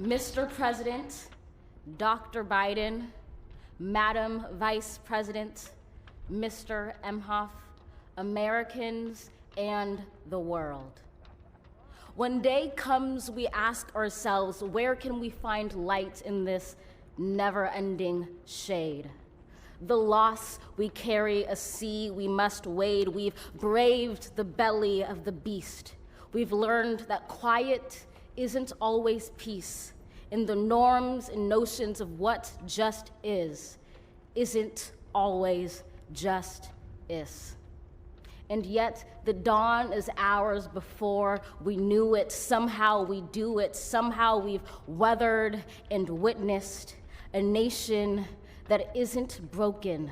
Mr. President, Dr. Biden, Madam Vice President, Mr. Emhoff, Americans, and the world. When day comes, we ask ourselves, where can we find light in this never-ending shade? The loss we carry, a sea we must wade. We've braved the belly of the beast. We've learned that quiet isn't always peace, and the norms and notions of what just isn't always just is. And yet the dawn is ours before we knew it. Somehow we do it. Somehow we've weathered and witnessed a nation that isn't broken,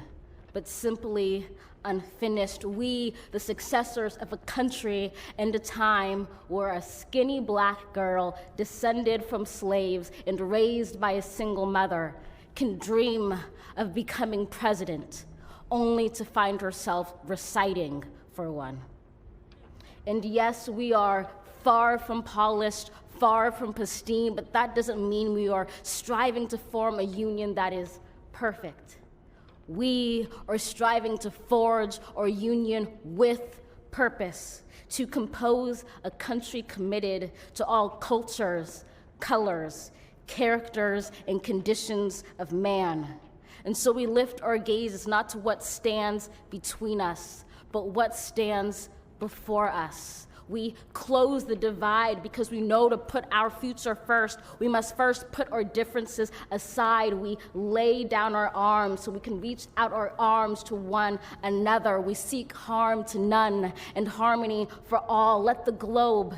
but simply unfinished. We, the successors of a country and a time where a skinny black girl descended from slaves and raised by a single mother can dream of becoming president, only to find herself reciting for one. And yes, we are far from polished, far from pristine, but that doesn't mean we are striving to form a union that is perfect. We are striving to forge our union with purpose, to compose a country committed to all cultures, colors, characters, and conditions of man. And so we lift our gazes not to what stands between us, but what stands before us. We close the divide because we know to put our future first, we must first put our differences aside. We lay down our arms so we can reach out our arms to one another. We seek harm to none and harmony for all. Let the globe,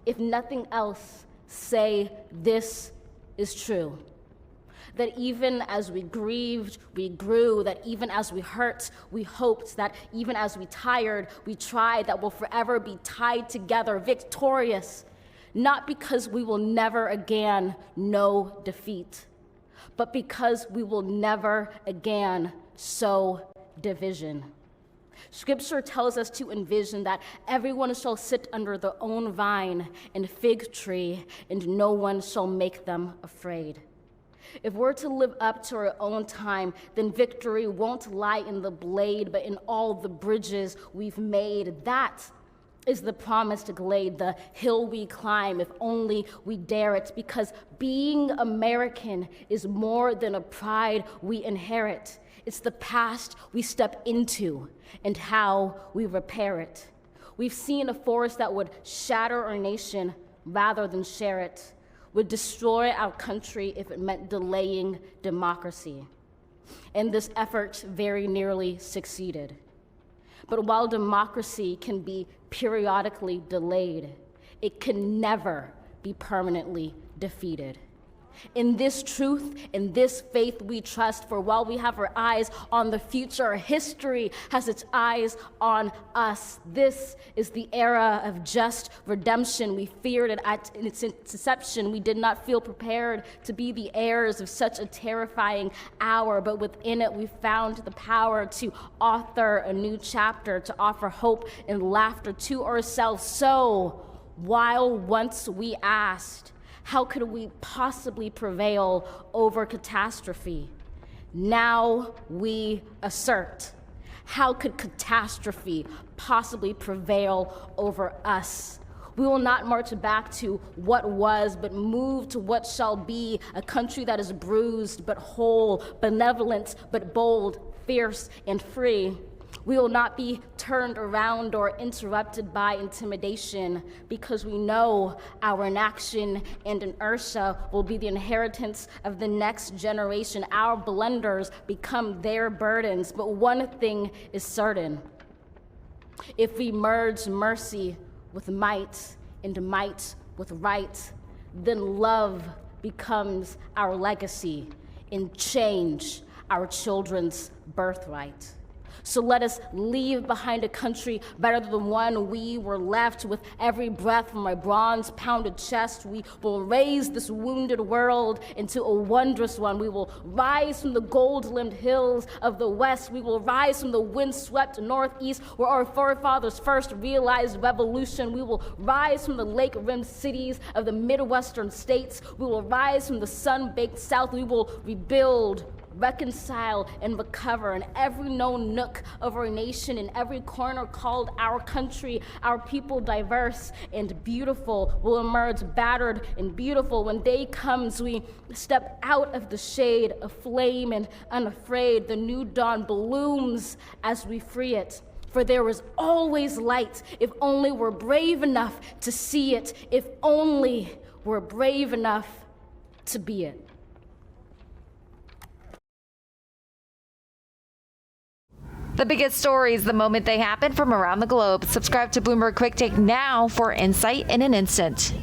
if nothing else, say this is true. That even as we grieved, we grew, that even as we hurt, we hoped, that even as we tired, we tried, that we'll forever be tied together, victorious, not because we will never again know defeat, but because we will never again sow division. Scripture tells us to envision that everyone shall sit under their own vine and fig tree, and no one shall make them afraid. If we're to live up to our own time, then victory won't lie in the blade, but in all the bridges we've made. That is the promised glade, the hill we climb, if only we dare it, because being American is more than a pride we inherit. It's the past we step into and how we repair it. We've seen a force that would shatter our nation rather than share it, would destroy our country if it meant delaying democracy. And this effort very nearly succeeded. But while democracy can be periodically delayed, it can never be permanently defeated. In this truth, in this faith we trust, for while we have our eyes on the future, history has its eyes on us. This is the era of just redemption. We feared it at its inception. We did not feel prepared to be the heirs of such a terrifying hour, but within it we found the power to author a new chapter, to offer hope and laughter to ourselves. So, while once we asked, how could we possibly prevail over catastrophe? Now we assert. How could catastrophe possibly prevail over us? We will not march back to what was, but move to what shall be, a country that is bruised but whole, benevolent but bold, fierce and free. We will not be turned around or interrupted by intimidation, because we know our inaction and inertia will be the inheritance of the next generation. Our blunders become their burdens. But one thing is certain: if we merge mercy with might and might with right, then love becomes our legacy and change our children's birthright. So let us leave behind a country better than the one we were left. With every breath from my bronze-pounded chest, we will raise this wounded world into a wondrous one. We will rise from the gold-limbed hills of the West. We will rise from the wind-swept Northeast, where our forefathers first realized revolution. We will rise from the lake-rimmed cities of the Midwestern states. We will rise from the sun-baked South. We will rebuild, reconcile, and recover in every known nook of our nation, in every corner called our country. Our people, diverse and beautiful, will emerge battered and beautiful. When day comes, we step out of the shade, aflame and unafraid. The new dawn blooms as we free it. For there is always light, if only we're brave enough to see it, if only we're brave enough to be it. The biggest stories the moment they happen from around the globe. Subscribe to Bloomberg Quick Take now for insight in an instant.